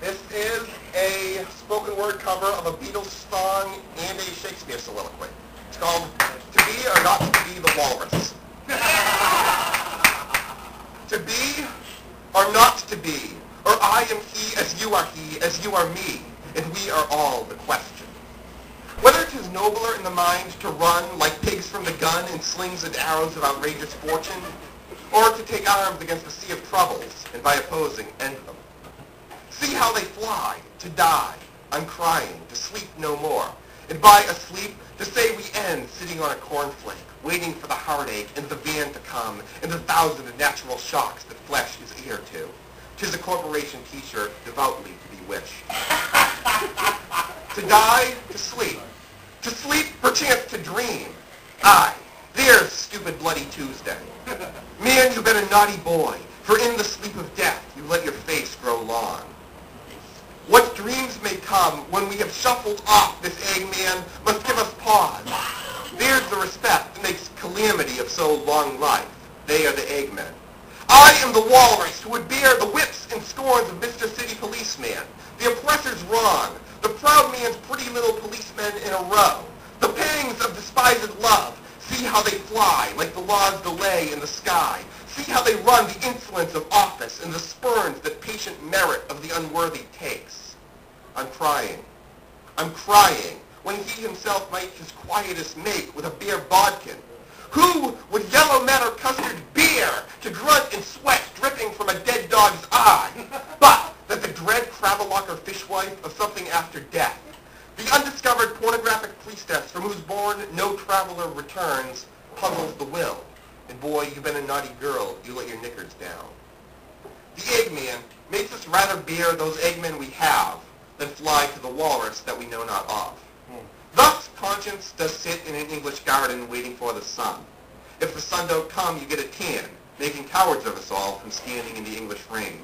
This is a spoken word cover of a Beatles song and a Shakespeare soliloquy. It's called To Be or Not to Be the Walrus. To be or not to be, or I am he as you are me, and we are all the question. Whether 'tis nobler in the mind to run like pigs from the gun in slings and arrows of outrageous fortune, or to take arms against a sea of troubles, and by opposing end them. See how they fly, to die, I'm crying, to sleep no more, and by asleep, to say we end sitting on a cornflake, waiting for the heartache and the van to come, and the thousand natural shocks that flesh is heir to. 'Tis a corporation t-shirt devoutly to be wished. To die, to sleep perchance to dream. Aye, there's stupid bloody Tuesday. Man, you've been a naughty boy, for in the sleep of death you let your face grow long. What dreams may come when we have shuffled off this Eggman must give us pause. There's the respect that makes calamity of so long life. They are the Eggmen. I am the walrus who would bear the whips and scorns of Mr. City Policeman, the oppressor's wrong, the proud man's pretty little policemen in a row, the pangs of despised love. See how they fly like the law's delay in the sky. See how they run the insolence of office and the spurns that patient merit of the unworthy takes. I'm crying when he himself might his quietest make with a bare bodkin. Who would yellow matter custard beer to grunt and sweat dripping from a dead dog's eye, but that the dread Cravelocker fishwife of something after death, the undiscovered pornographic priestess from whose bourne no traveler returns, puzzles the will. And boy, you've been a naughty girl, you let your knickers down. The Eggman makes us rather bear those Eggmen we have than fly to the walrus that we know not of. Thus, conscience does sit in an English garden waiting for the sun. If the sun don't come, you get a tan, making cowards of us all from standing in the English rain.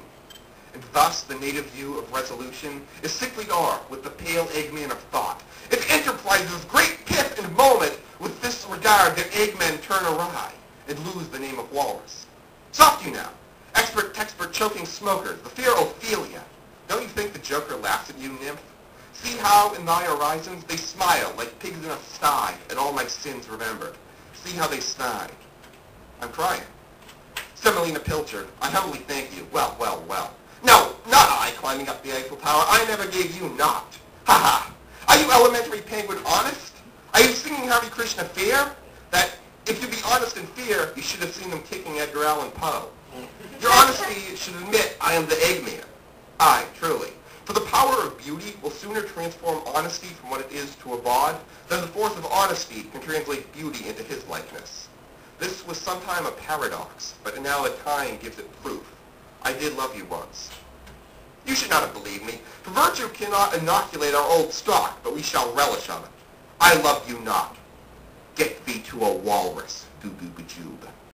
And thus, the native view of resolution is sickly o'er with the pale Eggman of thought. If enterprises great pith and moment with this regard their Eggmen turn awry and lose the name of walrus. Soft you now, expert texpert choking smokers, the fair Ophelia. Don't you think the Joker laughs at you, nymph? See how in thy horizons they smile like pigs in a sty at all my sins remembered. See how they snide. I'm crying. Semolina Pilchard, I humbly thank you. Well. No, not I climbing up the Eiffel Tower. I never gave you naught. Ha ha. Are you elementary penguin honest? Are you singing Hare Krishna Fair? That if you be honest and fair, you should have seen them kicking Edgar Allan Poe. Your honesty should admit I am the Eggman. Aye, truly. For the power of beauty will sooner transform honesty from what it is to a bawd than the force of honesty can translate beauty into his likeness. This was sometime a paradox, but now a time gives it proof. I did love you once. You should not have believed me, for virtue cannot inoculate our old stock, but we shall relish of it. I loved you not. Get thee to a walrus, goo-goo-goo-joob.